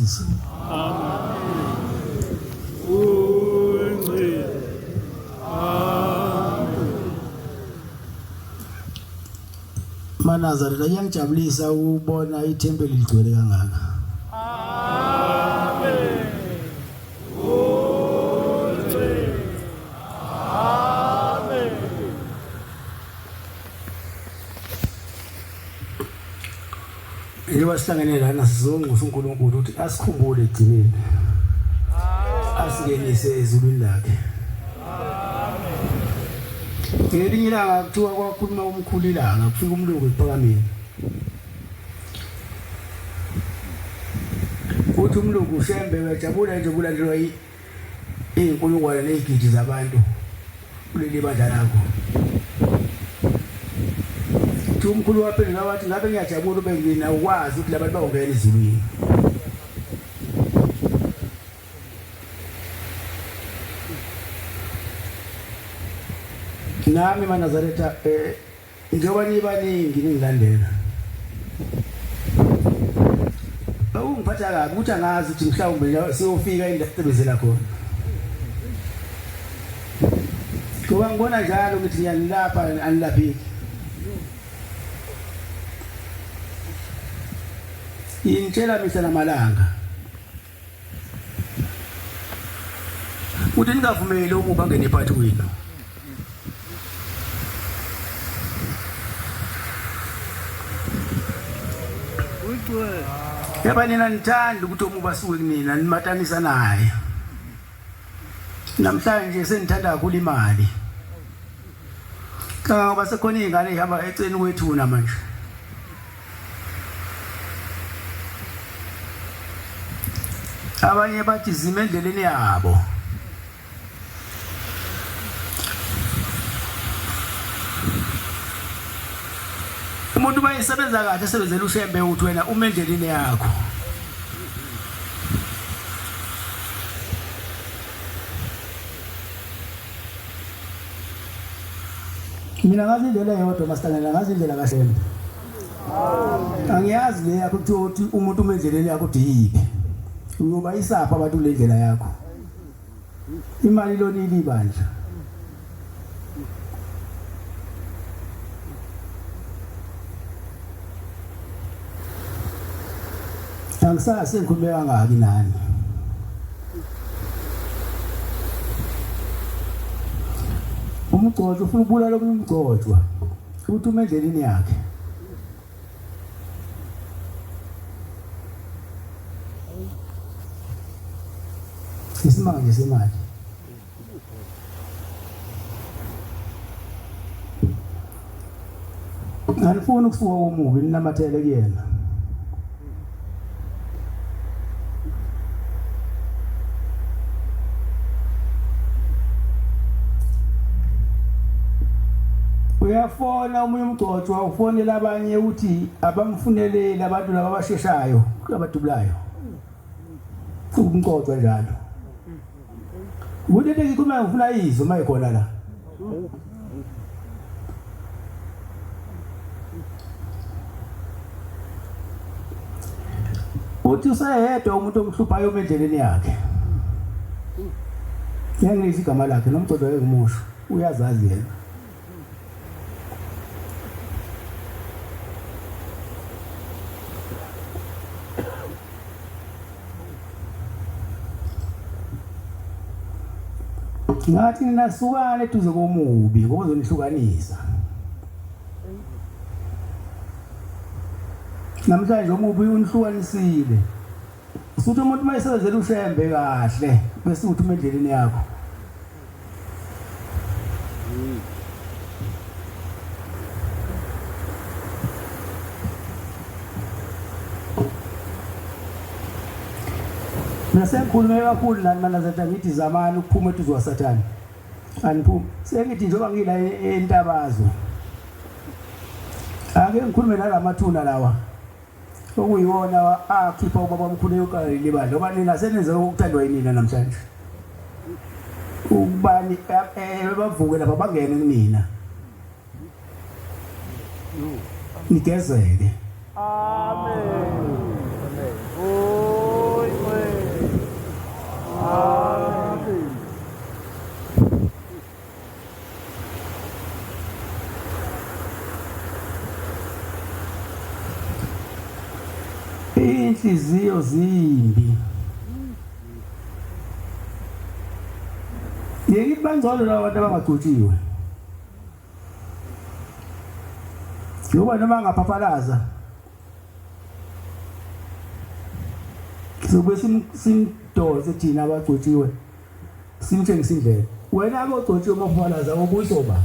Yesu. Manazareta iyangijabulisa ubona ithempeli ligcwele kangaka. Amen. Amen. Njengoba sihlangene lana sizongoza uNkulunkulu ukuthi asikhumbule egcineni. Asikenise ezulwini lakhe. Ngelinye ilanga kuthiwa kwakhuluma umkhulu ilanga kufika umlungu ephakameni. Uthi umlungu uShembe wejabula nje kulandelwa izinkulungwane nezigidi zabantu kuleli bandla lakho. Uthi umkhulu waphendula wathi ngabe ngiyajabula ube ngina ukwazi ukuthi labantu bawungena ezulwini. Nami Manazareta njengoba nibaningi ningilandela. Ungiphatha kabi ukuthi angazi ukuthi mhlawumbe siyofika indasebenzela khona. Ngoba ngibona njalo ukuthi ngiyanilapha anilaphiki. Intshela mihla namalanga. Uthi ningavumeli ukuba ngene phakathi kwenu. Yaba nina nithanda ukuthi omuba basuke kunina nimatanisa naye. Namhlanje senithanda kakhulu imali. Ngoba sekhona izingane ehamba eceni kwethuna manje. Abanye bathi zima endleleni yabo. Umuntu mayisebenza kahle esebenzela uShembe uthi wena uma endleleni yakho. Mina ngazi indlela yodwa masitangela ngazi indlela kaShembe. Angiyazi le yakho ukuthi umuntu uma endleleni yakho uthi yipi. Uyoba isapha abantu le ndlela yakho. Imali lonile ibandla. Angisase ngikhuleka ngaki nani. Umgcotshwa ufuna ukubulala umgcotshwa. Uthi uma endleleni yakhe. Isimanje semali. Anifuna ukusuka umubi ninamathele kuyena. Uyafona umunye umgcotshwa ufonela abanye uthi abamfunelele abantu laba abasheshayo abadubulayo. Umgcotshwa njalo. Ukuthi ngikhuluma ngifuna izwi mayikhona la. Uthi usayedwa umuntu omhluphayo endleleni yakhe. Ngiyangizwa igama lakhe nomgcotshwa engimusho uyazazi yena. Ngathi ninasukane eduze komubi ngoba uzonihlukanisa. Namhlanje omubi unihlukanisile. Usuthi umuntu mayisebenzela uShembe kahle bese uthi uma endleleni yakho. Nasengikhulume kakhulu nani Manazareta ngithi zamani ukuphuma eduze kwaSathane. Aniphuma. Sengithi njengoba ngila eNtabazo. Ake ngikhulume nalamathuna lawa. Okuyiwona akhipha ubaba omkhulu eyoqala libandla. Ngoba nina senenza ukuthandwa yinina namhlanje. Ubani bavuke lapha bangene kunina. Nigezeke. Amen. Amen. inhliziyo zimbi yeke bangcolo laba bantu abangagcotshiwe ngoba noma ngaphapalaza sobe simdose thina abagcotshiwe simtshengisa indlela wena abagcotshiwe maphapalaza obusoba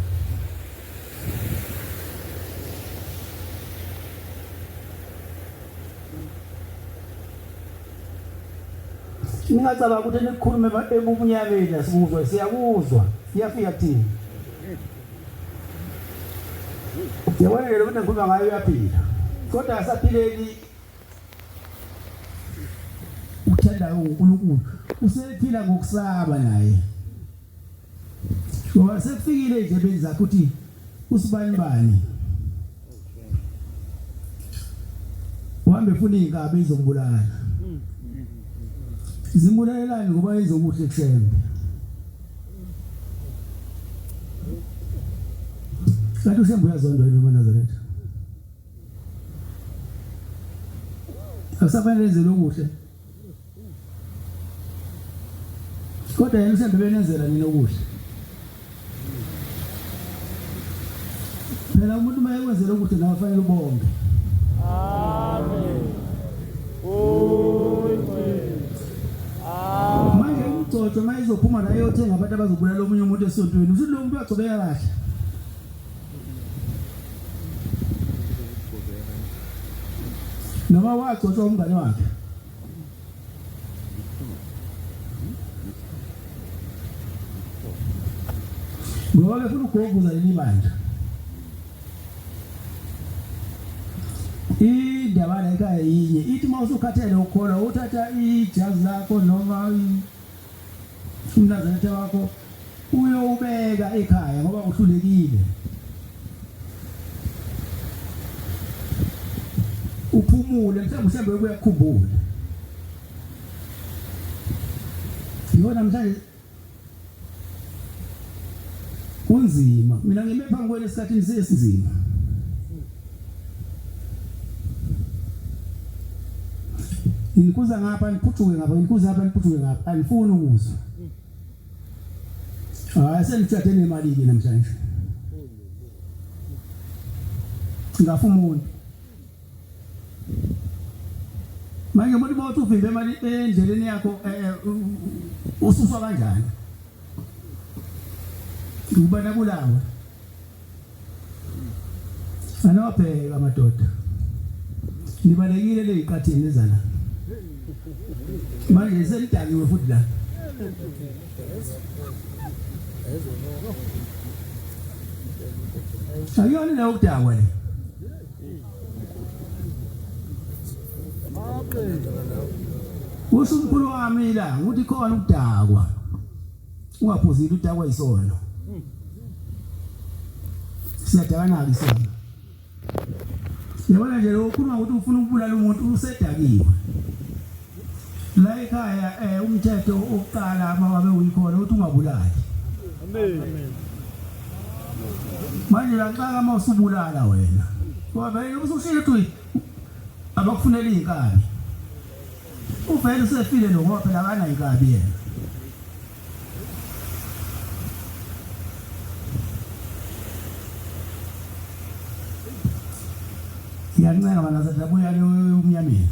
Ngicabanga ukuthi nikhulume ebubunyameni asikuzwe siyakuzwa siyafika kuthini yabona le ukuthi ngikhuluma ngayo yaphila kodwa asaphileni uthanda uNkulunkulu usephila ngokusaba naye ngoba sekufikile nje benza ukuthi usibani bani uhambe funa inkabe izombulala zimulalelani ngoba izokuhle kusembe kanti usembe uyazondwa yini eNazaretha asafanele enze lokuhle kodwa yena usembe benenzela nini okuhle phela umuntu mayekwenzela ukuthi nawe fanele ubonge amen manje umgcotsho mayizophuma la yothenga abantu abazobulala omunye umuntu esontweni uthi lo muntu wagcobeka kahle noma wagcotshwa umngane wakhe ngoba befuna ukugoguza leli bandla indaba la ekhaya yinye ithi mawusukhathele ukholwa uthatha ijazi lakho noma umnazaretha wakho uyobeka ekhaya ngoba uhlulekile uphumule mhlawumbe uyakhumbula yona mhlawumbe kunzima mina ngime phambi kwenu esikhathini sesinzima Nikuza ngapha niphucuke ngapha nikuza ngapha niphucuke ngapha angifuni ukuzwa senithathe nemali ke namhlanje ngafuna umuntu manje umuntu mawuthi uvimbe imali endleleni yakho ususwa kanjani ubana kulawa anophe amadoda nibalekile le iqathini ezana manje selidakiwe futhi la ayoni la ukudakwa le usumkhulu wami la ukuthi khona ukudakwa ungaphuzile udakwa isono siyadakana isona yabona nje lokukhuluma ukuthi ufuna ukubulala umuntu usedakiwe la ekhaya umthetho oqala amawabe uyikhona ukuthi ungabulali amen manje la xa mawusubulala wena ngoba vele usushilo ukuthi abakufunela inkabi uvele usefile lo ngoba phela akana inkabi yena siyancenga banazathi abuya ke umnyameni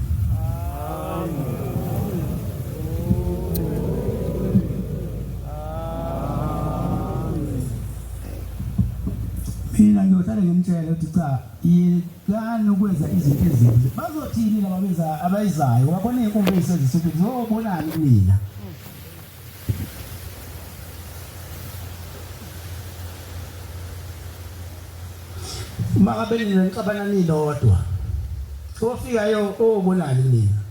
mina ngiyohlala ngimtshela ukuthi cha yekani ukwenza izinto ezimbi bazothini laba beza abayizayo babone inkonzo ezisizwe zobonani mina uma ngabe ninixabana nilodwa sofikayo obonani mina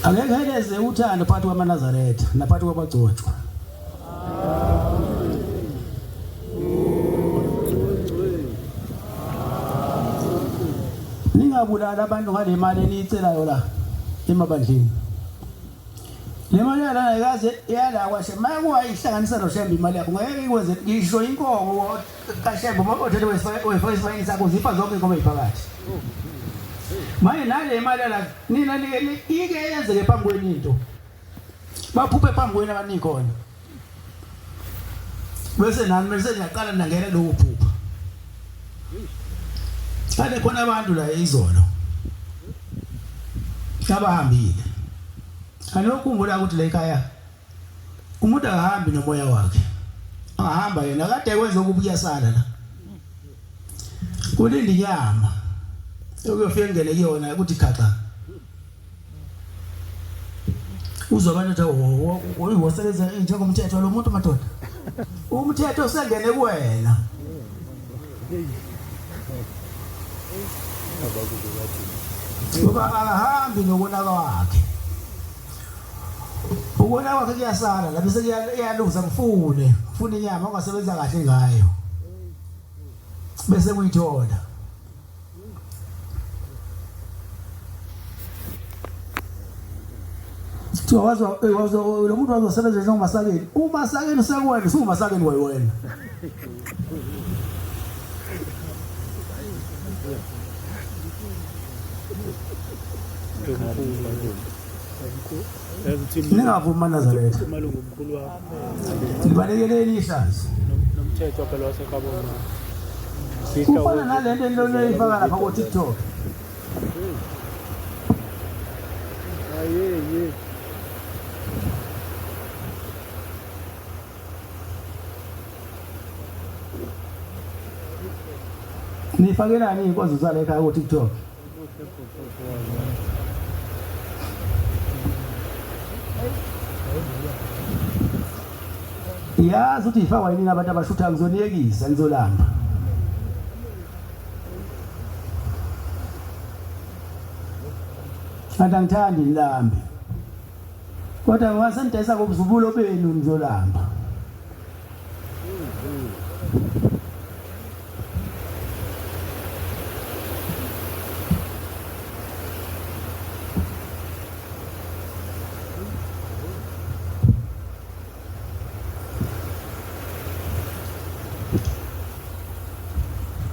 Angekheleze uthando phakathi kwamaNazaretha naphakathi kwabagcotshwa. Ningabulala abantu ngale mali eniyicelayo la. emabandleni. Le mali yala kaze yala kwashe makuwa ihlanganisa noShembe imali yakho ngeke ikwenze ngisho inkongo kaShembe uma uthethe wefirst sakho zipha zonke inkomo eziphakathi. Manje nale imali la nina ike yenzeke phambi kweni into. Baphuphe phambi kweni abaningi khona. Bese nami bese ngiyaqala ngangena lo kuphupha. Kade khona abantu la izolo. Abahambile. Anokhumbula ukuthi la ekhaya umuntu akahambi nomoya wakhe. Ahamba yena kade kwenza ukubuyasala la. Kulindi inyama. Ukuyofika ngene kuyona ukuthi khaxa. Uzobana ukuthi wosebenza njengomthetho lo muntu madoda. Umthetho usengene kuwena. Ngoba akahambi nokunaka wakhe. Ukona wakhe kuyasala la bese kuyaluza ngifune inyama ongasebenza kahle ngayo. Bese kuyithola. Wazo lo muntu wazosebenza njengomasakeni. Umasakeni usekuwena, usumasakeni wena. Ningavuma Nazaretha. Ngibalekeleni ihlazo. Nomthetho phela waseKabona. Kufana nalento leyifaka lapha ku TikTok. Ye. Nifakelani inkonzo zale ekhaya ku TikTok? Yazi ukuthi ifakwa yini abantu abashutha ngizoniyekisa ngizolamba. Ngithandi nilambe. Kodwa ngasentesa kobuzubulo benu ngizolamba.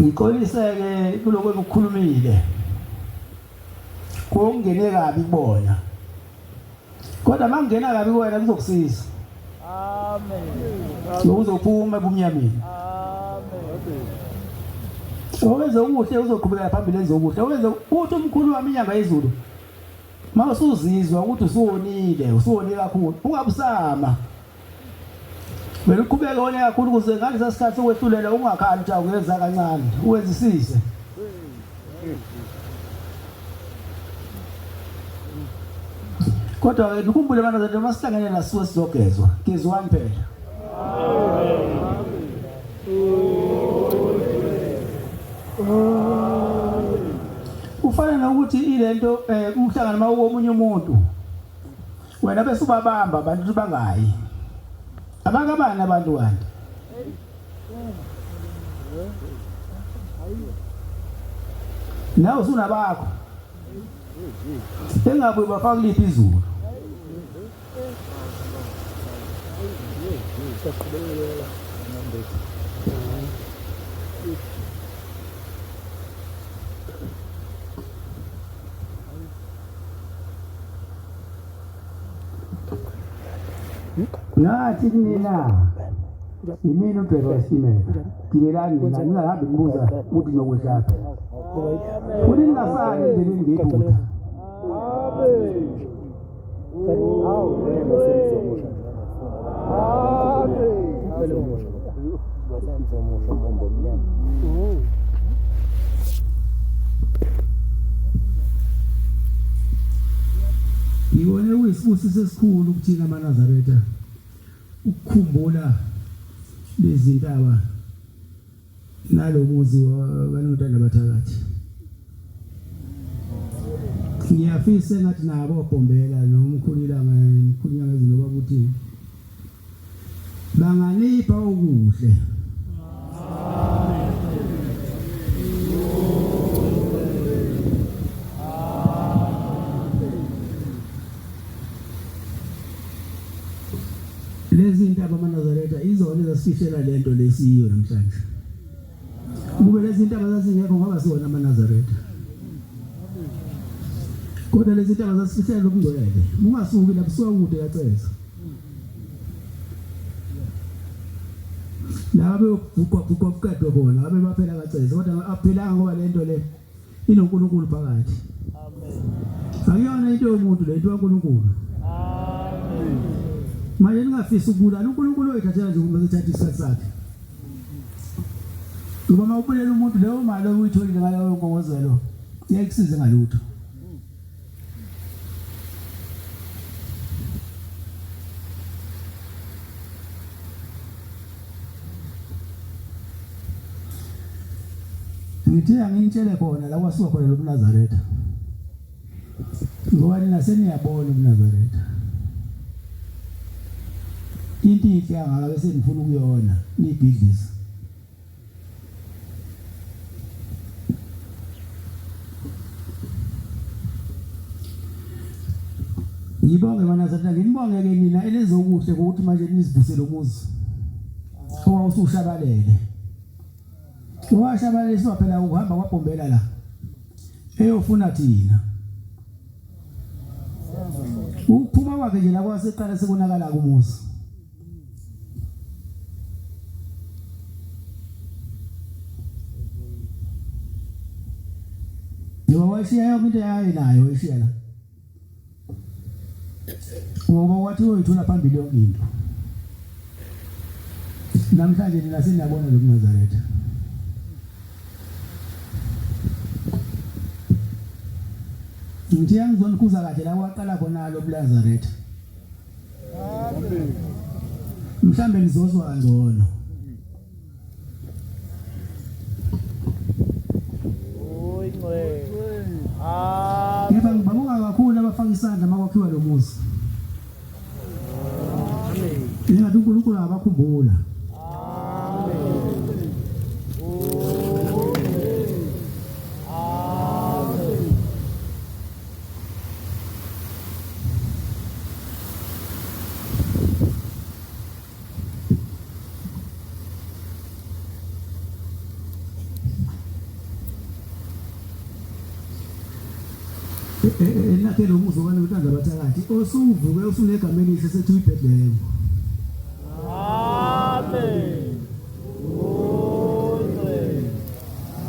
Ngixoliseke kuloko ekukhulumile. Kungene kabi kubona. Kodwa mangena kabi kuwena kuzokusiza. Amen. Uzophuma ebumnyameni. Amen. Owenza ukuhle uzoqhubeka phambili enze ukuhle. Owenza uthi umkhulu wami inyanga yezulu. Mawusuzizwa ukuthi usuwonile kakhulu. Ungabusama. Wena uqhubeka wona kakhulu kuze ngalesa sikhathi sokwehlulela ungakhali ukuthi awuyenza kancane. Uwenzisise. Kodwa ukukhumbule abantu ukuthi masihlangene nasuwe sizogezwa. Gezwani phela. Ufana nokuthi ilento umhlangano mawo omunye umuntu. Wena bese ubabamba abantu bangayi. Abangabani abantu kanti? Nawe usunabakho. Engabuye bafaka liphi izulu. Ngathi kunina yimini ubheka wesimela gibelani ngingahambi ngibuza ukuthi nokwehla futhi ningasali endleleni ngephutha. Ngibone kuyisibusiso esikhulu ukuthina amaNazaretha ukukhumbula lezintaba nalomuzi wabantwana bathakathi. Ngiyafisa ngathi nabo obhombela nomkhulilanga nomkhulunyanga ezinoba ukuthi banganipha okuhle. basifishela lento lesiyo namhlanje. Kube lezi ntaba zasingekho ngoba siwona amaNazaretha. Kodwa lezi ntaba zasifishela lobungcwele. Ungasuki lapho siwakude yaceza. Labe ukukadwa bona abe baphela kaceza kodwa aphilanga ngoba lento le inoNkulunkulu phakathi. Amen. Akuyona into yomuntu le into kaNkulunkulu. Amen. Manje ningafisa ukubulala uNkulunkulu oyithathela nje uma ethatha isikhathi sakhe. Ngoba mawubulela umuntu leyo mali oyitholile ngalo nkongozelo iyekusiza ngalutho. Ngithi angintshele khona la kwasuka khona lo mNazaretha. Ngoba nina seniyabona uMnazaretha. Into inhle angaka senifuna ukuyona nibhidlisa. Ngibonge manazaretha nginibonge ke nina elezokuhle ukuthi manje nizivusele umuzi. Ngoba usushabalele. Washabalele siwaphela ukuhamba kwaBhombela la. Eyofuna thina. Ukuphuma kwakhe nje la kwaseqala sekonakala kumuzi. Ngoba washiya yonke into yayo nayo washiya la. Ngoba wathi uyithola phambili yonke into. Namhlanje nina seniyabona lo mNazaretha. Ngithi angizonikuza kahle la waqala khona lo mNazaretha. Amen. Mhlambe ngizozwa kangcono. Amen. Ngibonga kakhulu abafaka isandla makwakhiwa lo muzi. Amen. Ngathi uNkulunkulu abakhumbula. Enakhe lo muzi okanye untanda bathakathi osuvuke usunegama elihle sethi uyiBhethlehem. Amen.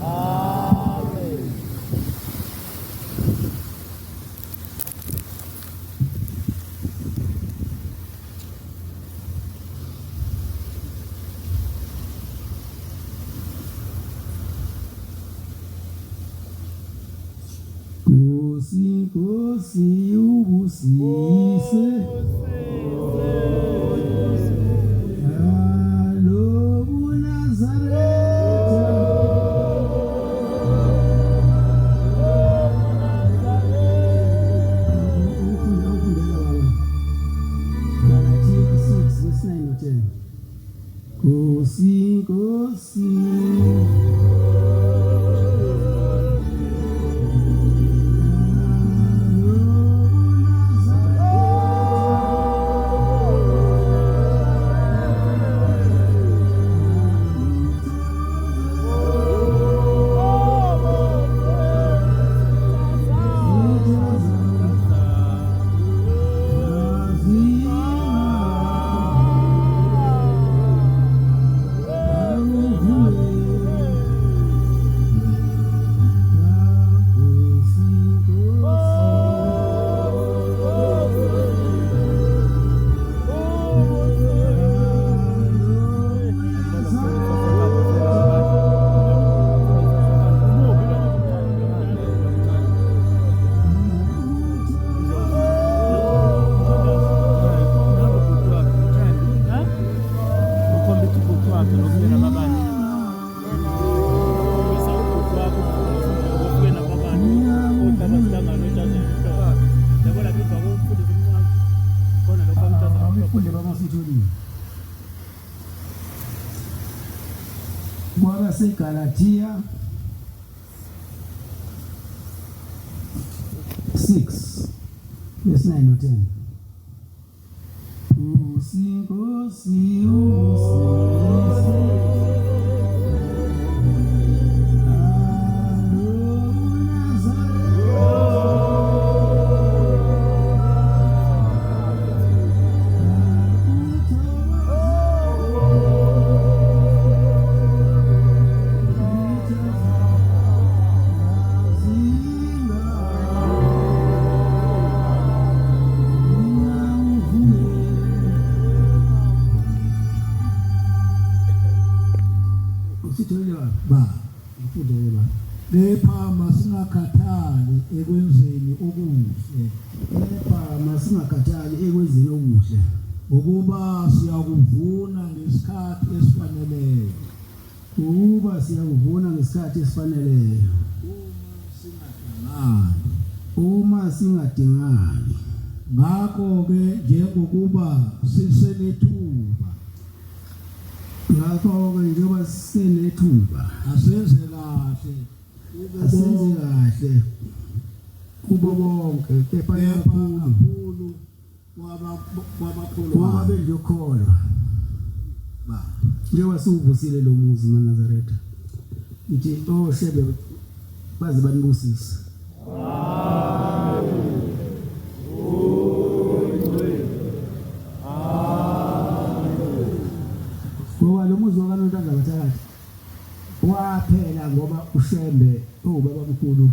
Amen. Kosi ubusise Alo Nazaretha Kosi Galatia 6 verse 9 or 10. Lepha masingakhathali ekwenzeni okuhle. Lepha masingakhathali ekwenzeni okuhle. Ukuba siyakuvuna ngesikhathi esifaneleyo. Ukuba siyakuvuna ngesikhathi esifaneleyo. Uma singadingani. Ngakho ke njengokuba sisenethuba. Ngakho ke njengoba sisenethuba. Asenze kahle. Asenze kahle. Kubo bonke kepha kakhulu kwabendokholwa. Njengoba siwuvusile lo muzi maNazaretha. Ithi shebe baze banibusise. Ngoba lo muzi wakaNtanda Bathakathi waphela ngoba uShembe ubaba omkhulu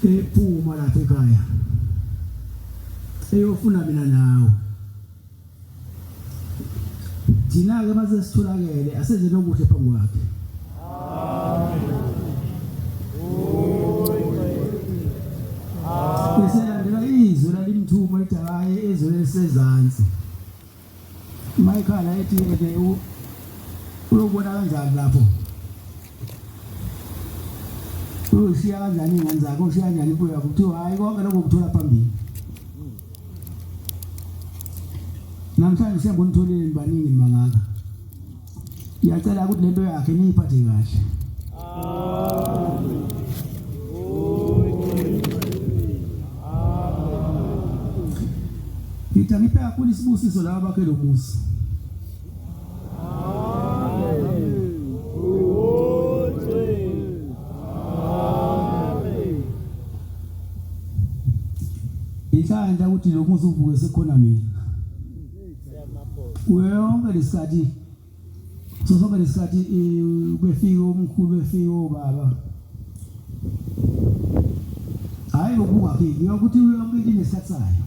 ephuma lapha ekhaya eyofuna mina nawe. Thina ke mase sitholakele asenze nokuhle phambi kwakhe. Siyalandela izwi lalimthuma lithi hayi izwi lesezantsi. Mayikhala ethi uyobona kanjani lapho? Ushiya kanjani ingane zakho, ushiya kanjani imfuyo yakho? Kuthiwa hayi konke lokho kuthola phambili. Namhlanje Shembe unitholile baningi bangaka. Ngiyacela ukuthi lento yakhe niyiphathe kahle. Ngithaniphe kakhulu isibusiso laba bakhe lo muzi. Inhlanhla ukuthi lo muzi uvuke sekhona mina. Uyonke lesikhathi sonke lesikhathi befika umkhulu befika obaba. Hayi ngokungaphiki ukuthi uyonke into nesikhathi sayo.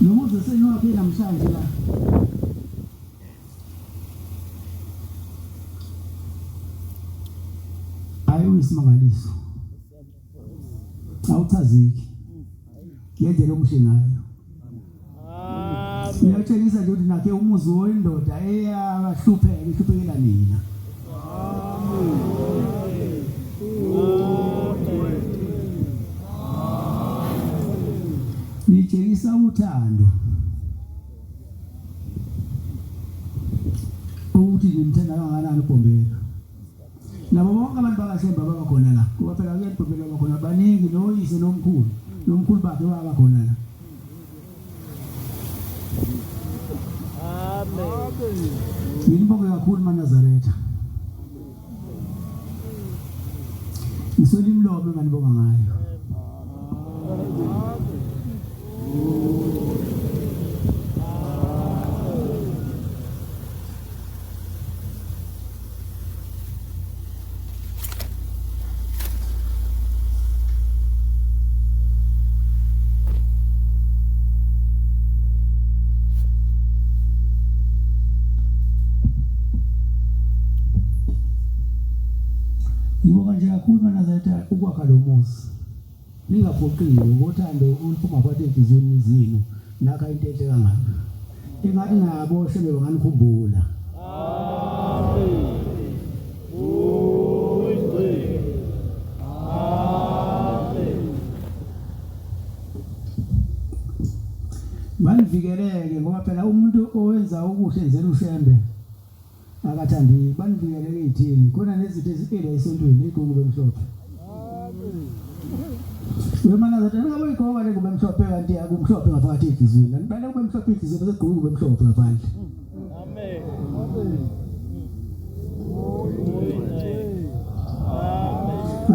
Nomuzi senowaphi namhlanje la. Hayi uyisimangaliso. Awuchaziki. Ngendlela omuhle ngayo. Ngiyatshengisa nje ukuthi nakhe umuzi wendoda eyahluphekela nina. Nitshengisa uthando. Ukuthi nimthanda kangakanani uBhombela. Nabo bonke abantu bakaShembe abakhona la. Kuba phela uyaBhombela bakhona baningi noyise nomkhulu bakhe wabakhona la. Amen. Ngibonge kakhulu maNazaretha. Ngisoli imlomo enganibonga ngayo. Ngibonga nje kakhulu maNazaretha ukwakha lo muzi. Ningaphoqiwe ngothando oluphuma phakathi enhliziyweni zenu nakha into enhle kangaka. Engathi nabo Shembe banganikhumbula. Amen. Banivikeleke ngoba phela umuntu owenza okuhle enzela uShembe akathandi banivikeleke ezithini khona nezinto eziphelele esontweni iqhubu bemhlophe. Wemana zathi ngabe ikhoba le kube mhlophe kanti akumhlophe ngaphakathi enhlizweni. Bale kube mhlophe enhlizweni bese gqoka kube mhlophe ngaphandle. Amen.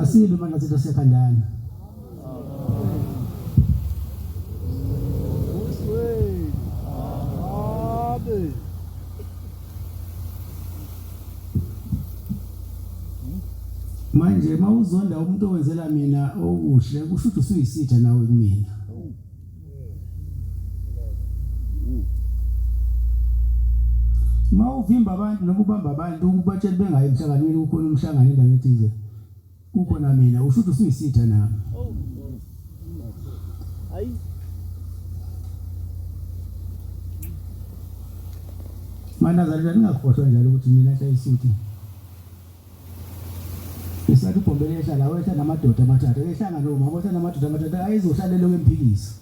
Asile mana zathi sekhandana. Manje mawuzonda umuntu owenzela mina okuhle kusho ukuthi usuyisitha nawe kumina. Mawuvimba abantu nokubamba abantu ukubatshela bengayi emhlanganweni kukhona umhlangano endaweni ethize. Kukhona mina usho ukuthi usuyisitha nami. Hayi. Mana zalila ningakhohlwa njalo ukuthi mina shayisuthi. Esathi ubhombelesha la wetha namadoda amathathu ehlanga no mama wetha namadoda amathathu ayizohlalelo kwemphikisi.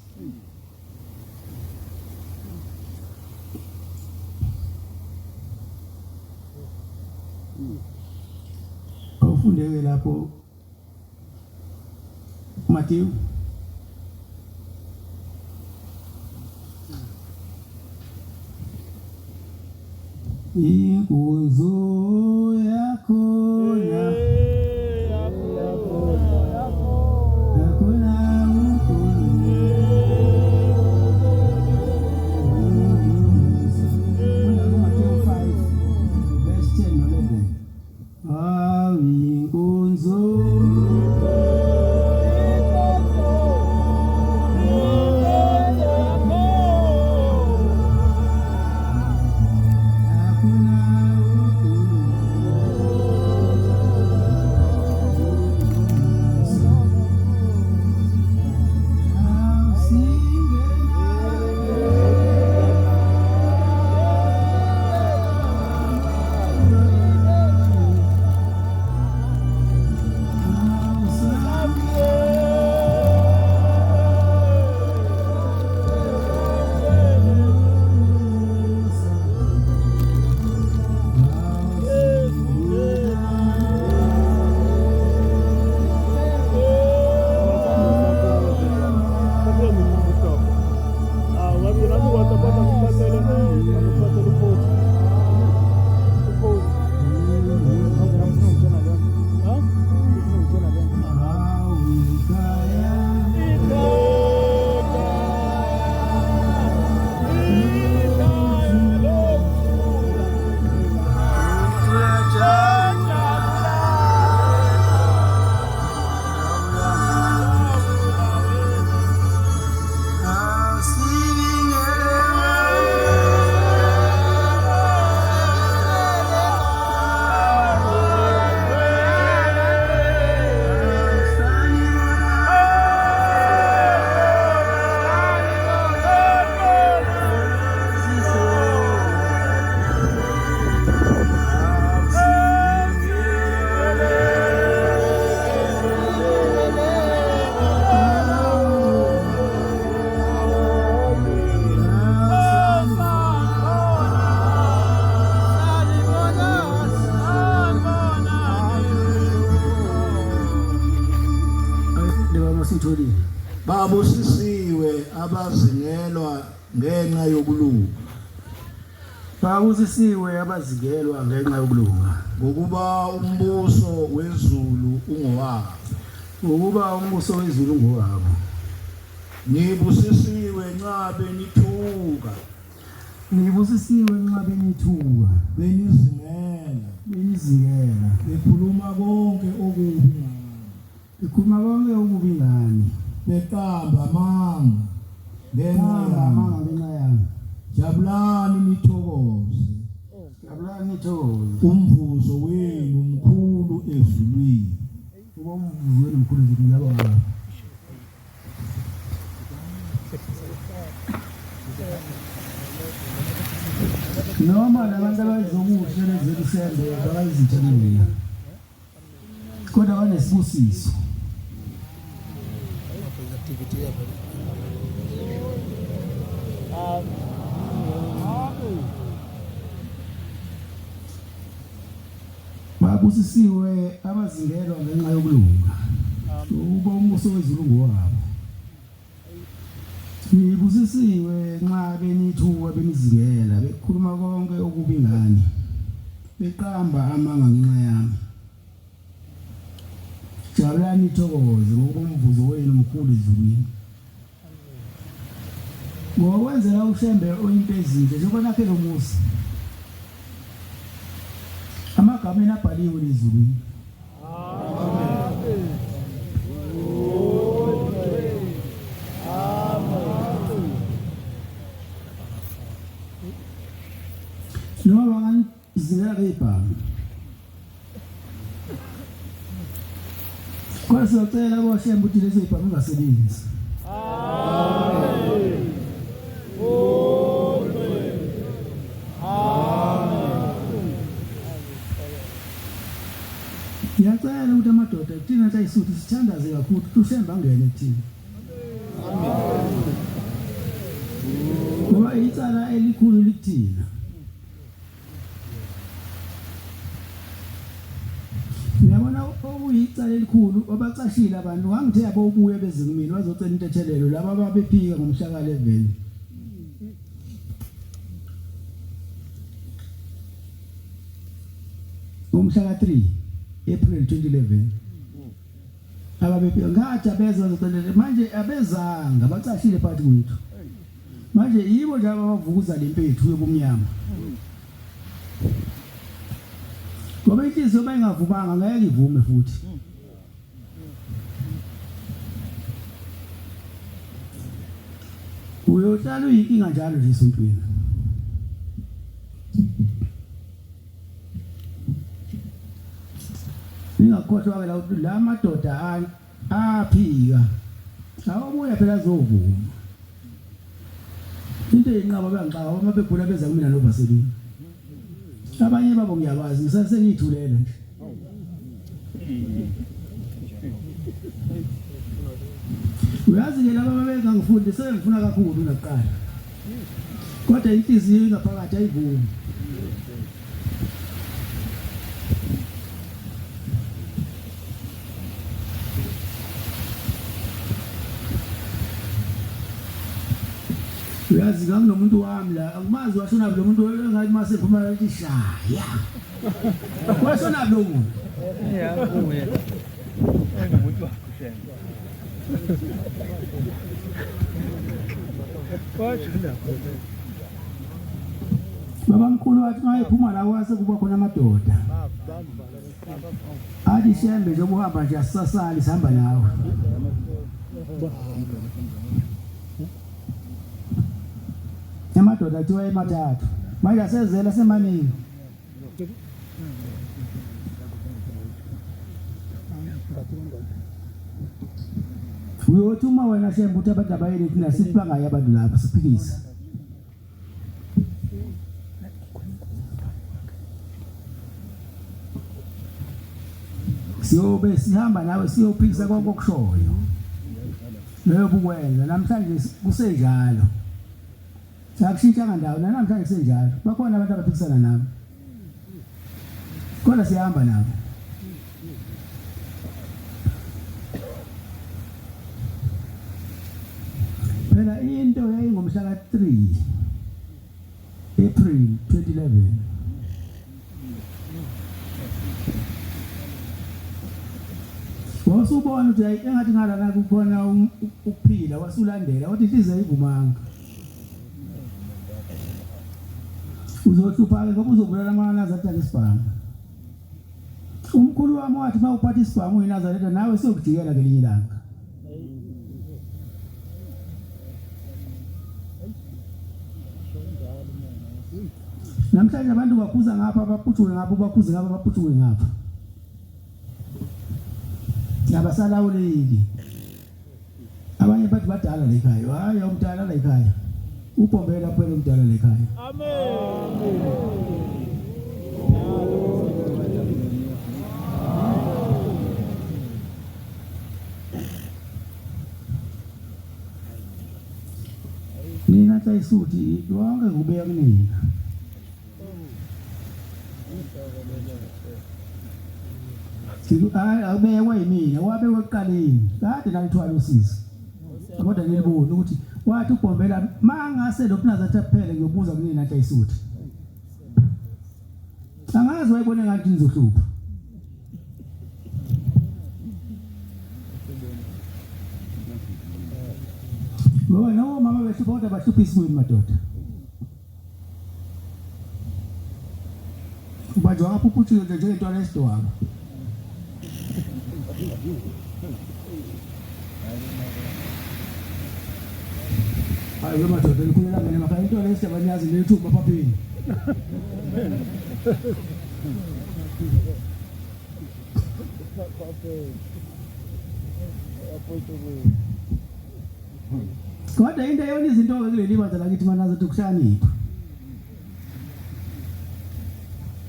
Awufundeke lapho Matthew inguzo yakho babusisiwe abazingelwa ngenxa yokulunga. Babusisiwe abazingelwa ngenxa yokulunga. Ngokuba umbuso wezulu ungowabo. Ngokuba umbuso wezulu ungowabo. Nibusisiwe nxa benithuka. Nibusisiwe nxa benithuka. Benizingela. Bekhuluma konke okubi ngani. Bekhuluma konke okubi ngani. Bekamba amanga ngenxa yami. Jabulani nithokoze. Jabulani nithokoze. Umvuzo wenu mkhulu ezulwini. Umvuzo wenu mkhulu ezulwini yabo ngaba. Noma labantu abazokuhle lezelisende abayizithamela. Kodwa banesibusiso. Babusisiwe abazingelwa ngenxa yokulunga. Uba umbuso wezulu ngowabo. Ngibusisiwe nxa benithuka benizingela bekhuluma konke okubi ngani. Beqamba amanga ngenxa yami. Jabulani nithokoze ngokumvuzo wenu omkhulu ezulwini. Ngokwenzela ushembe oyinto ezinhle njengoba nakhe lo musa. Amagama abhaliwe ezulwini. Noma ngizela lebhanga. Kwase ucela boshembe ukuthi lezi ibhanga ungasebenzi. Amen. Ngiyacela ukuthi amadoda thina sayisuthi sithandaze kakhulu ushembe angene kuthina. Amen. Ngoba icala elikhulu likuthina. Ngiyabona okuyicala elikhulu abacashile abantu ngangithe yabo ubuye beze kumina bazocela intethelelo laba ababephika ngomshaka 11. Ngomshaka 3 April 2011. Ababephika ngathi abeza bazocela manje abezanga bacashile phakathi kwethu. Manje yibo nje abavukuza lempethu yobumnyama. Ngoba inhliziyo bayingavubanga ngeke ivume futhi. Uyohlala uyinkinga njalo nje esontweni. Ningakhohlwa la madoda aphika. Awubuya phela zovuma. Into eyinqaba bangixaka uma begula beza kumina noBaselini. Abanye babo ngiyabazi ngisasengithulela nje. Uyazi ke laba babenza ngifunde sengifuna kakhulu nakuqala. Kodwa inhliziyo ingaphakathi ayivumi. Uyazi nganomuntu wami la akumazi washona lo muntu engathi mase phuma lethi shaya. Washona lo muntu. Uya. Engumuntu wakho shenge. Washona. Baba mkhulu wathi mayephuma la wase kuba khona amadoda. Athi shembe nje ubuhamba nje asasali sihamba nawe. Amadoda athiwa emathathu manje asezela semaningi. Uyothi uma wena shembe uthi abantu abayeni thina sithi bangayi abantu lapha siphikisa. Siyobe sihamba nawe siyophikisa konke okushoyo. Leyo bukwenza namhlanje kusenjalo. Sakushintsha ndawo namhlanje kusenjalo. Bakhona abantu abaphikisana nabo. Kodwa sihamba nabo. Phela into yayingomhla ka3 April 2011. Wasubona ukuthi engathi ngalana kukhona ukuphila wasulandela wathi inhliziyo ayivumanga. Uzohlupha-ke ngoba uzobulala amaNazaretha ngesibhamu. Umkhulu wami wathi uma uphatha isibhamu uyiNazaretha nawe siyokujikela ngelinye ilanga. Namhlanje abantu bakhuza ngapha baphuthule ngapha bakhuze ngapha baphuthule ngapha. Nabasalawuleki. Abanye bathi badala la ekhaya. Hayi umdala la ekhaya. Upombela phela umdala la ekhaya. Amen. Nina sayisuthi lonke ngubeka kunina. Abekwa yimina wabekwa ekuqaleni kade nalithwala usisi. Kodwa ngiyibona ukuthi wathi uBhombela mangase lokunazathi kuphele ngiyobuza kuni nathi ayisuthi angazi wayibone ngathi nizohlupha ngoba no mama behlupha kodwa bahlupha isizwe madoda ubajwa ngaphuphuthiwe nje intwana esidwaba hayi madoda nikulela ngene ngapha intwana esiyabanyazi lethuba paphini kodwa into eyona izinto kuleli bandla lakithi manazo ukuhlanipha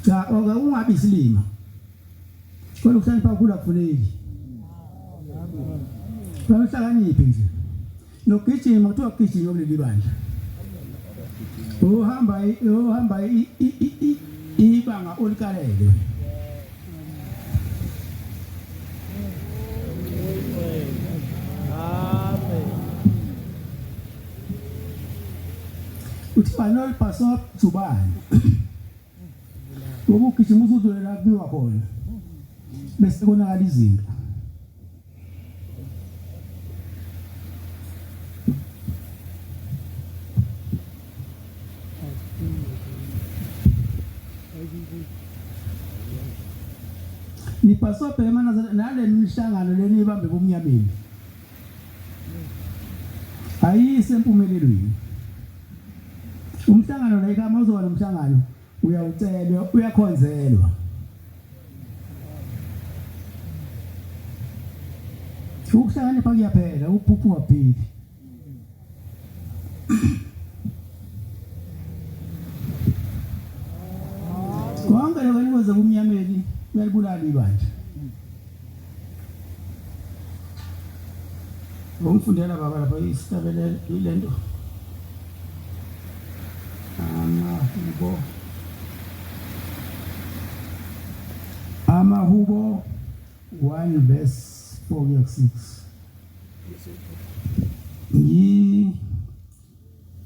cha ungabi silima kodwa ukuhlanipha kula kufuneki bahlakaniphi nje nokugijima kuthiwa kugijima kuleli bandla uhamba ibanga olikalelwe uthi banol pasop Jubani ukugijima usuzolela kubiwa khona bese konakala izinto ni pasop emana nale mihlangano leni ibambe bomnyameni ayise empumelelweni umhlangano la ikama uzoba nomhlangano uyawucelwa uyakhonzelwa ukuhlakanipha kuyaphela uphuphu waphili konke lokho nikwenza kumnyameni uyalibulala ibandla ngomfundela baba lapha isitabelele ilento Amahubo 1 verse 4-6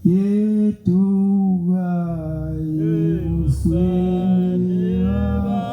yeduka usweni wakho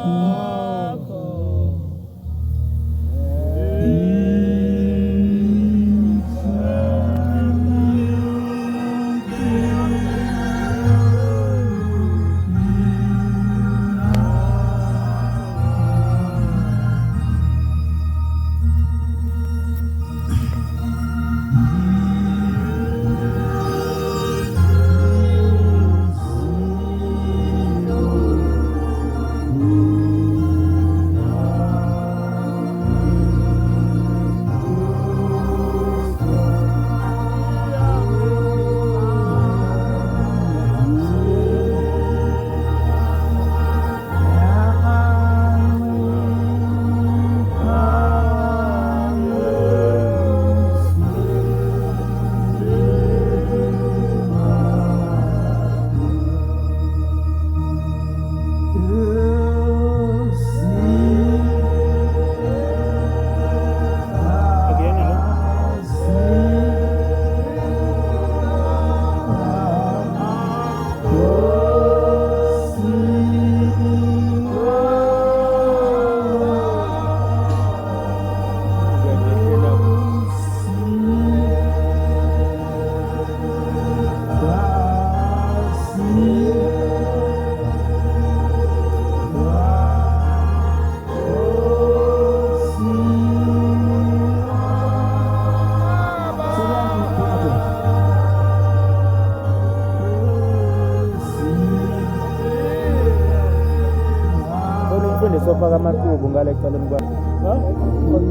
sofaka amaqubu ngale caleni kwa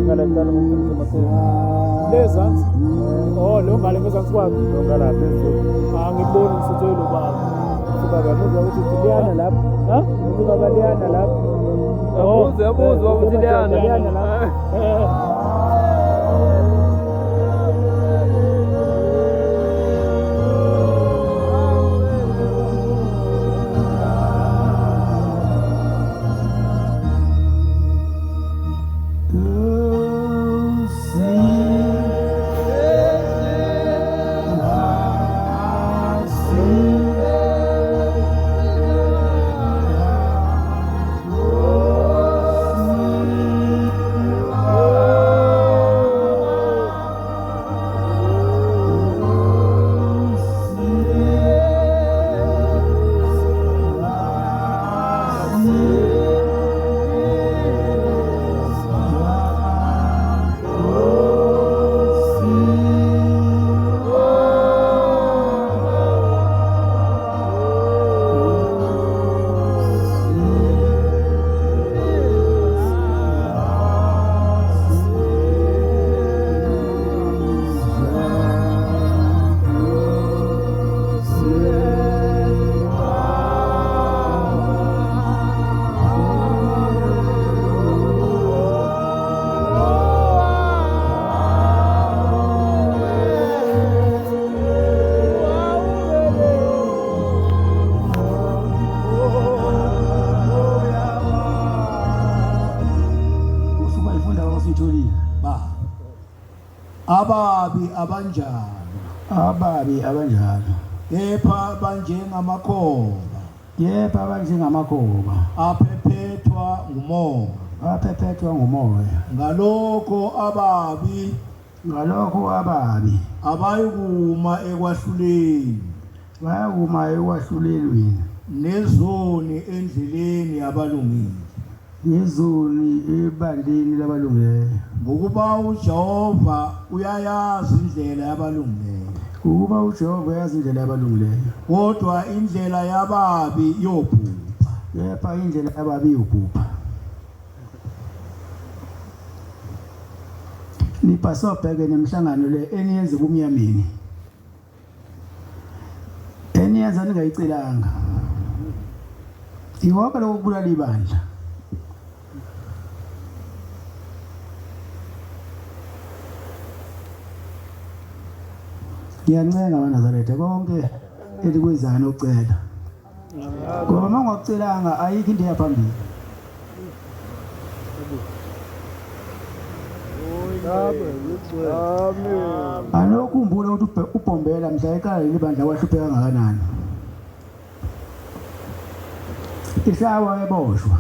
ngale caleni ngomfundisi amaqubu lezansi lo ngale ngezansi kwakhe lo ngala phezulu ngiboni ngisithelo baba ubaba muzwa ukuthi liyana lapha uthi baba liyana lapha yabuza ukuthi liyana lapha ababi abanjalo ababi abanjalo kepha banjengamakhoba yepha abanjengamakhoba aphephethwa ngumoya aphethethwa ngumoya ngalokho ababi abayikuma ekwahluleni bayakuma ekwahlulelweni nezoni endleleni yabalungile ngezoni ebandleni labalungileyo ngokuba uJehova uyayazi indlela yabalungileyo ukuba uJehova uyazi indlela yabalungileyo kodwa indlela yababi yobhubha yepha indlela yababi yobhubha nipasobheke nemhlangano le eniyenza kumnyameni eniyenza ningayicelanga iwonke lokubulala ibandla ngiyancenga abanazaretha konke elikwenzayo nokucela ngoba uma ungakucelanga ayikho into yaphambili anokhumbula ukuthi ubhombela mhla ekhaya libandla kwahlupheka kangakanani ishawa eboshwa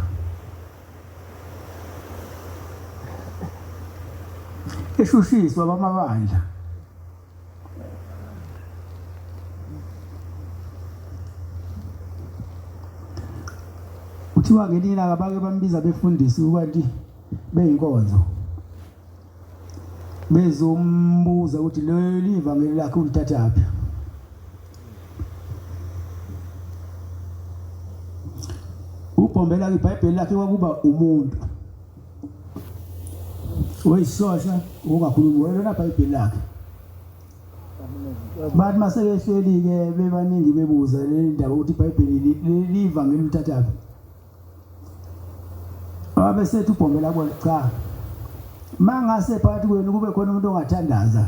eshushiswa bamabandla kuthiwa ngenina kabake bambiza befundisi ukuthi beyinkonzo bezombuza ukuthi leli ivangeli lakhe ulithathaphi ubhombela iBhayibheli lakhe kwakuba umuntu oyisosha ungakhulumi wena iBhayibheli lakhe bathi masebehleli ke bebaningi bebuza le ndaba ukuthi iBhayibheli leli ivangeli ulithathaphi abesethi ubhombela bona cha mangase phakathi kwenu kube khona umuntu ongathandaza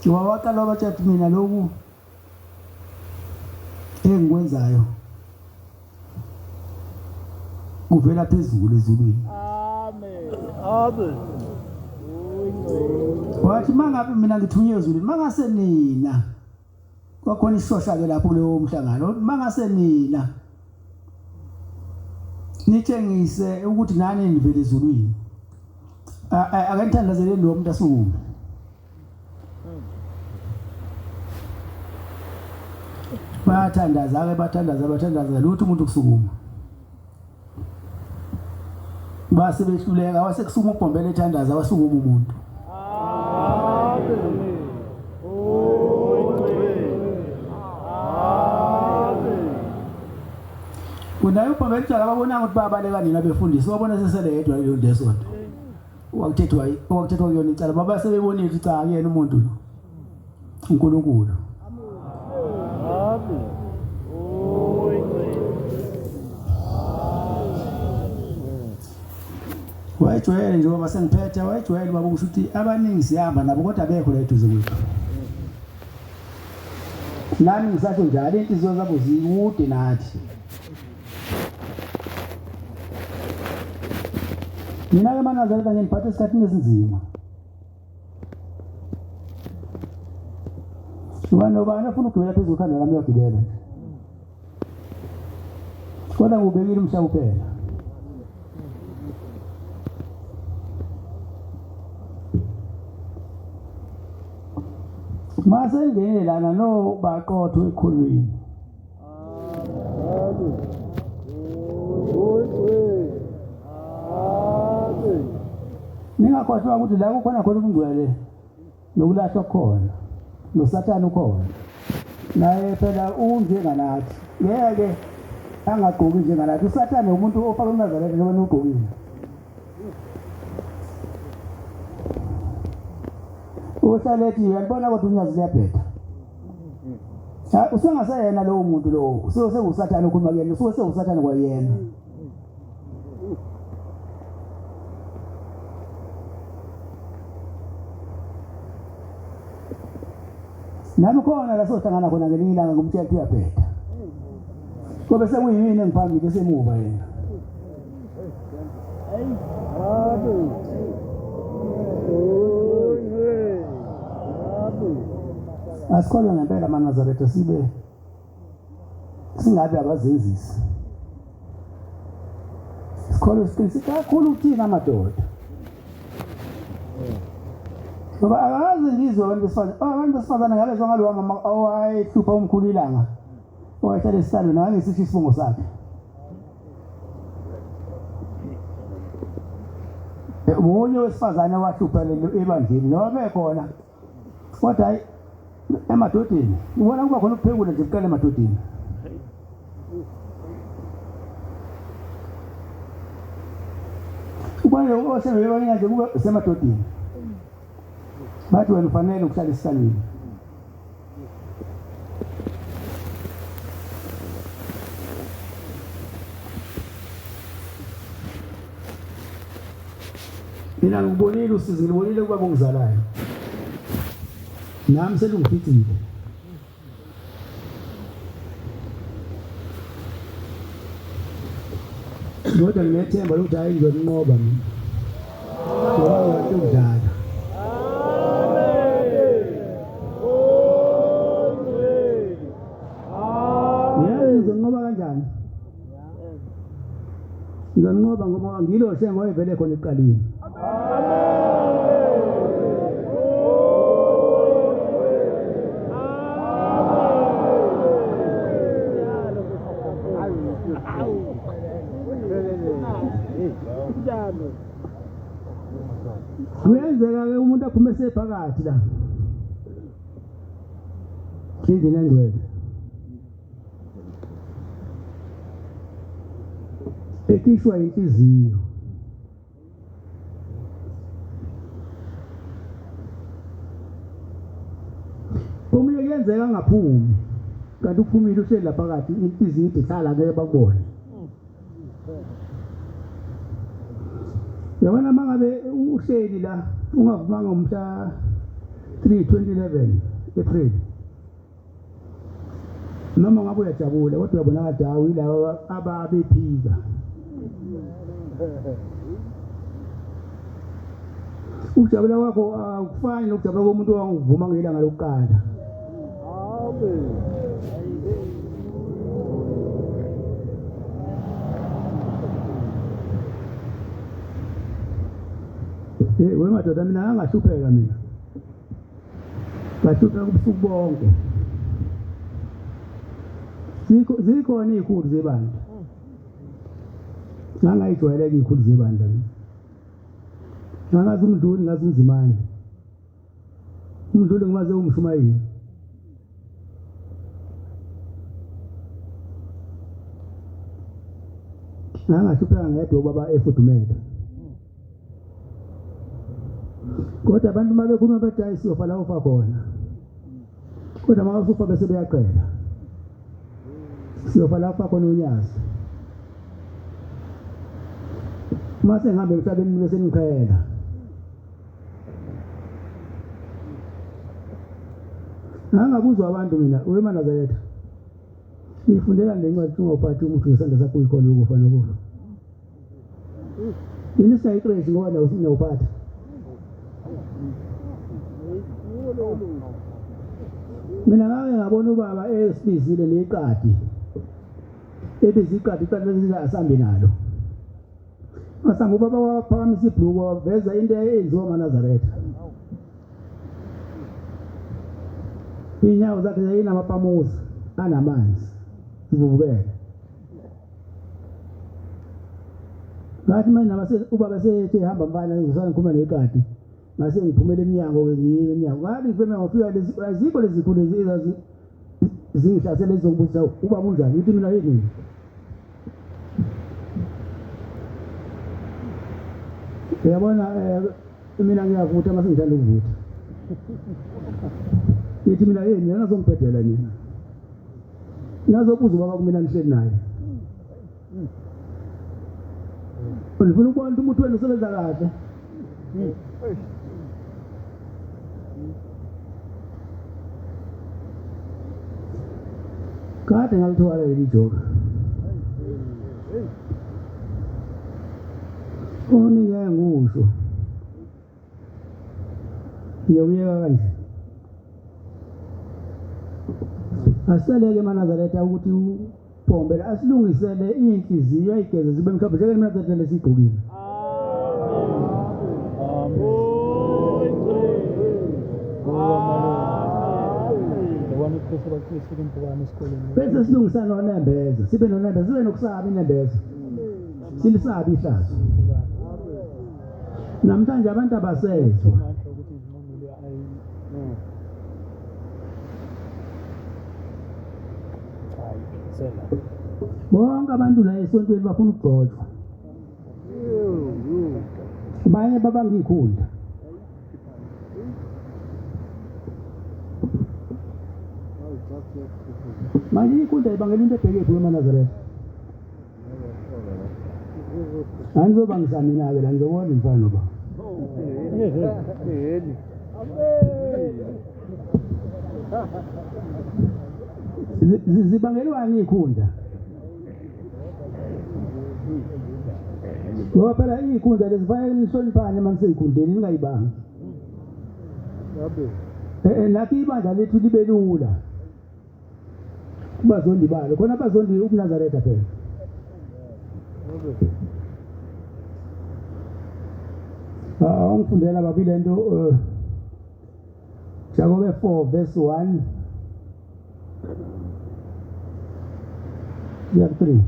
wawaqala wabatshathi mina lokhu engikwenzayo kuvela phezulu ezulwini amen wathi mangabe mina ngithunywe ezulwini mangase nina kwakhona isosha ke lapho kuleyo mhlangano mangase nina nitshengise ukuthi nani nivele ezulwini akanthandazele lo muntu asukuma bathandaza lutho umuntu kusukuma base behluleka wasekusuma ubhombela ethandaza wasukuma umuntu kunayo ubhombela etshaka ababona ukuthi babaleka nina befundisi wabona sesele yedwa leyo nto esonto wakuthethwa kuyona icala baba sebebonile ukuthi cha akuyena umuntu lo uNkulunkulu wayijwayele njengoba sengiphethe wayijwayele baba kusho ukuthi abaningi sihamba nabo kodwa bekho la eduze kwethu nami ngisasho njalo inhliziyo zabo zikude nathi mina ke manazaretha ngiphathe isikhathi esinzima ubani afuna ukugibela phezulu ukhanda lami uyagibela kodwa ngubekile umhlaba uphela mase ngene lana no baqotho ekhulwini ningakhohlwa ukuthi la kukhona khona ubungcwele nokulahlwa khona noSathane ukhona naye phela unjenganathi ngeke angagqoki njenganathi uSathane umuntu ofaka uNazaretha noma ugqokile uhlalethi uyabona kodwa unyazi liyabheda usengaseyena lowo muntu lowo sekuSathane ukhuluma kuyena sekuSathane kwayena nami khona la sohlangana khona ngelinye ilanga ngumthetho uyabheda kobe sekuyini engiphambili esemuva yena Asikholwa ngempela amaNazaretha sibe singabe abazenzisi. Sikholwa siqinisile kakhulu ukuthina amadoda. Ngoba akaze ngizwe abantu besifazane ngabe zongalo mama owayehlupha umkhulu ilanga. Owayehlala esihlalo naye ngisisho isibongo sakhe. Umunye wesifazane wahlupha ebandleni noma bekhona. Kodwa hayi emadodeni ubona kuba khona ukuphekula nje kuqala emadodeni. Ubani osebeyibona nje kube semadodeni. Bathi wena ufanele ukuhlala esihlalweni. Mina ngibonile usizi ngibonile kuba bongizalayo. Nami selungifitile. Kodwa nginethemba ukuthi hayi ngizokunqoba mina. Ngoba ngiyakudala. Ngizonqoba kanjani? Ngizonqoba ngoba ngilo shengo evele khona eqaleni. Kuyenzeka-ke umuntu aphume sephakathi la. Kindini engcwele. Ekhishwa inhliziyo. Omunye kuyenzeka angaphumi. Kanti uphumile uhleli lapha phakathi inhliziyo ihlala ngeke bakubone. Yabona mangabe uhleli la ungavumanga umhla 3/2011 April. Noma ngabe uyajabula kodwa uyabona kade awuyilabo ababephika. Ukujabula kwakho akufani nokujabula komuntu owangivuma ngelanga lokuqala. Wemadoda mina angahlupheka mina. Ngahlupheka kubusuku bonke. Zikhona izikhulu zebandla. Ngangayijwayeleka izikhulu zebandla. Ngangazi umdluli ngazi unzimane. Umdluli ngimaze umshumayeli. Ngangahlupheka ngedwa baba efudumele. Kodwa abantu mabekhuluma bathi hayi siyofa la ufa khona. Kodwa mawusufa bese beyaqela. Siyofa la ufa khona unyazi. Mase ngihambe emhlabeni bese ngikhayela. Angabuzwa abantu mina weManazaretha. Ngifundela lencwadi ungawuphathi umuntu ngesandla sakho uyikhona ukufa nokufa. Yini sayicreshi ngoba nawo sinawuphatha. Mina ngake ngabona ubaba esibizile neqadi. Ebiziqadi qala asambe nalo. Masamba ubaba waphakamisa ibhuku waveza into eyenziwa eManazaretha. Inyawo zakhe zinamapamuza anamanzi. Sivuvukele. Ngathi manje ubaba sethe hamba mbana ngizosana ngikhuluma neqadi. Ngase ngiphumela eminyango ngiye eminyango. Ngathi ngifeme ngofika azikho lezi zikhulu lezi zingihlasela ezokubuza ubaba unjani uthi mina yini. Uyabona mina ngiyavutha mase ngithanda ukuvutha. Yithi mina yini ngizongibhedela mina. Ngazobuza ubaba kumina nihleli naye. Ngifuna ukubona umuntu wena usebenza kahle. Kade ngalithola leli joka. Ngeke ngisho. Ngiyekuyeka kanje. Asiseleke eManazaretha ukuthi upombe asilungisele inhliziyo ayigeze zibe mhlawumbe njeke eManazaretha lesigqokile. Bese silungisa noNembeza, sibe noNembeza, sibe nokusaba iNembeza. Silisabi ihlazo. Namhlanje abantu abasezwa. Bonke abantu la esontweni bafuna ukugcotshwa. Abanye babanga ikhundla. Manje ikhundla ibangela into ebheke kuyo eManazaretha. Angizoba mina ke la ngizobona imfana ba. Zibangelwani ikhundla? Ngoba phela ikhundla lesifanele nihloniphane maniseyikhundleni ningayibanga. Nathi ibandla lethu libe lula. Kubazondi balo khona abazondi uMnazaretha phela. Ongifundela babile into Jakobe 4 verse 1 ya 3.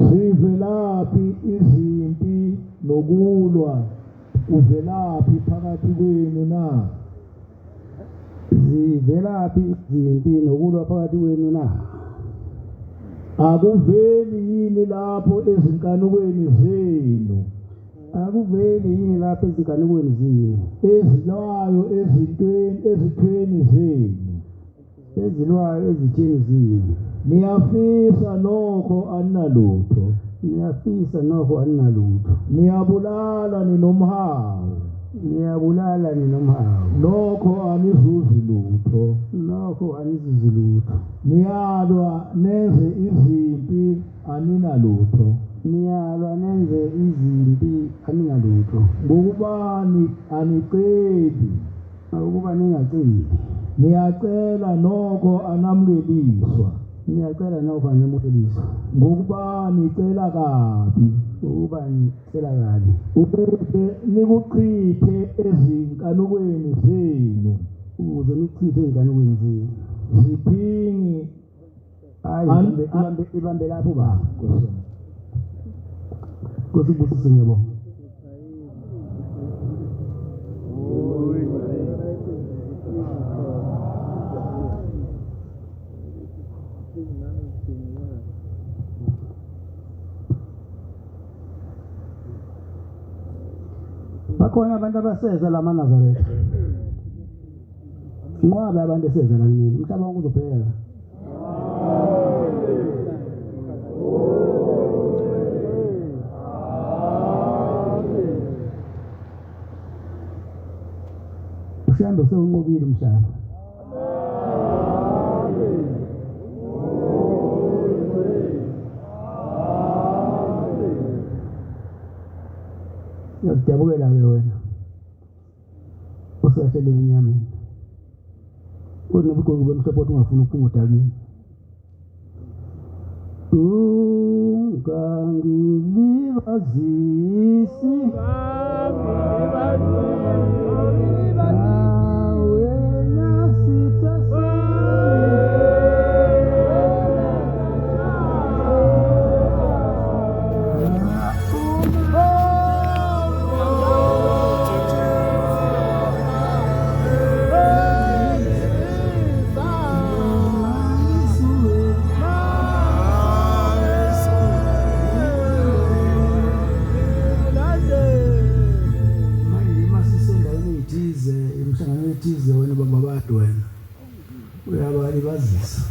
Zivelaphi izimpi nokulwa uvelaphi phakathi kwenu na? Zivelaphi izimpi nokulwa phakathi kwenu na? Akuveli yini lapho ezinkanukweni zenu? Akuveli yini lapho ezinkanukweni zenu? Ezilwayo ezithweni zenu. Ezilwayo ezitheni zenu. Niyafisa nokho anilutho. Niyafisa nokho anilutho. Niyabulala ninomhawu. Niyabulala ninomhawu. Nokho anizuzi lutho. Nokho anizuzi lutho. Niyalwa nenze izimpi aninalutho. Niyalwa nenze izimpi aninalutho. Ngokubani aniqedi. Ukuba ningaceli. Niyacela nokho anamukeliswa. Niyacela nokho anamukeliswa. Ngokuba nicela kabi. Ukuba nicela kabi. Ukuze nikuchithe ezinkanukweni zenu. Ukuze nichithe ezinkanukweni zenu. Ziphingi. Ibambe lapho ba. Kusibusise ngiyabonga. Bakhona abantu abaseza la eManazaretha. Ngoba abantu eseza la kimi umhlaba wonke uzophela. Ushambe sewunqobile umhlaba. Ngiyabukela ke wena. Usahlele enyameni. Kunobuqobo bemhlophe ungafuna ukuphunguta kimi. Ungangilibazisi. Wena baba badu wena uyabalibazisa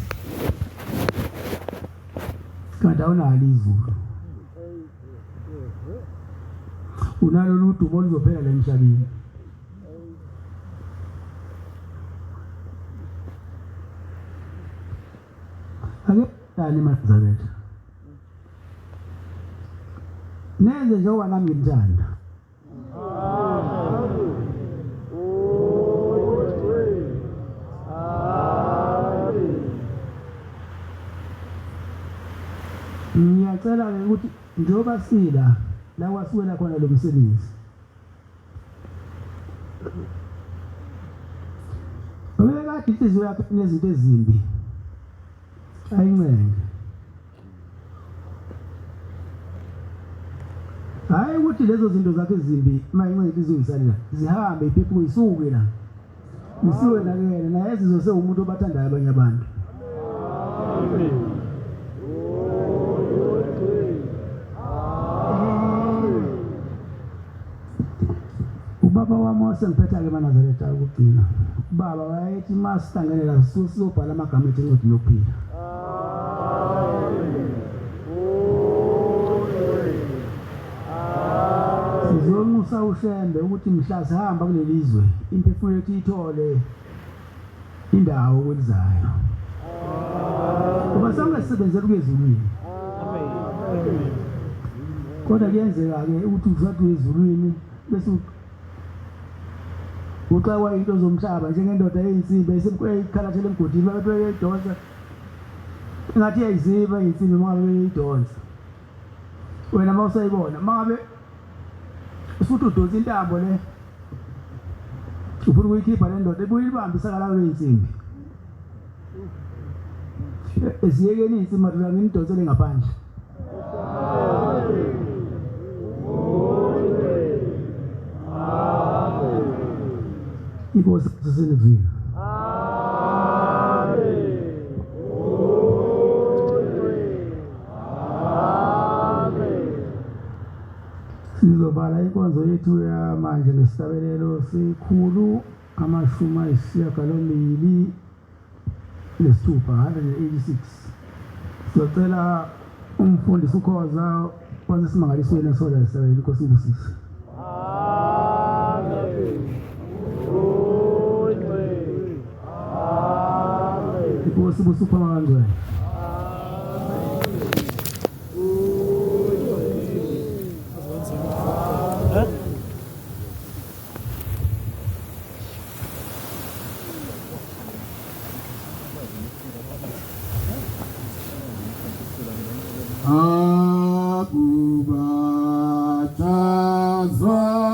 kanti awunalo izulu unalo ludumo oluzophela la emhlabeni ake tani mazaretha nenze njengoba nami ngithanda ngiyacela ukuthi njengoba sila la wasuwela khona lo msebenzi ubeka inhliziyo yakhe nezinto ezimbi ayincenge hayi ukuthi lezo zinto zakhe ezimbi mayincenge izoyisalela zihambe iphepho isuke la isiwe nakena naye sizose umuntu obathandayo abanye abantu ubaba wami wasengiphetha-ke eManazaretha ukugcina ubaba wayethi uma sihlangane la sizobhala amagama ethu encwadini yokuphila sizonxusa ushembe ukuthi mhla sihamba kuleli zwe imphefumulo yethu ithole indawo kwelizayo ngoba sangasebenzela ukuya ezulwini kodwa kuyenzeka-ke ukuthi uzathi ezulwini bese uxakwa into zomhlaba njengendoda eyinsimbi eyikhalathele emgodini abantu beyidonsa ingathi iyayiziba iy'nsimbi uma ngabe beyidonsa wena uma usayibona uma ngabe usuthi udonsa intambo le ufuna ukuyikhipha le ndoda ebuye ibambisakalayo ley'nsimbi ziyekeni iy'nsimbi madodana ngimdonsele ngaphandle Inkosi sisenezwini. Sizobala inkonzo yethu yamanje ngesabelelo sikhulu 86 nesithupha 186. Sizocela umfundisi uKhoza kwanze simangalisweni esola lesabelelo inkosi ngosisi. Inkosi busupha mangwe. Akubatazwa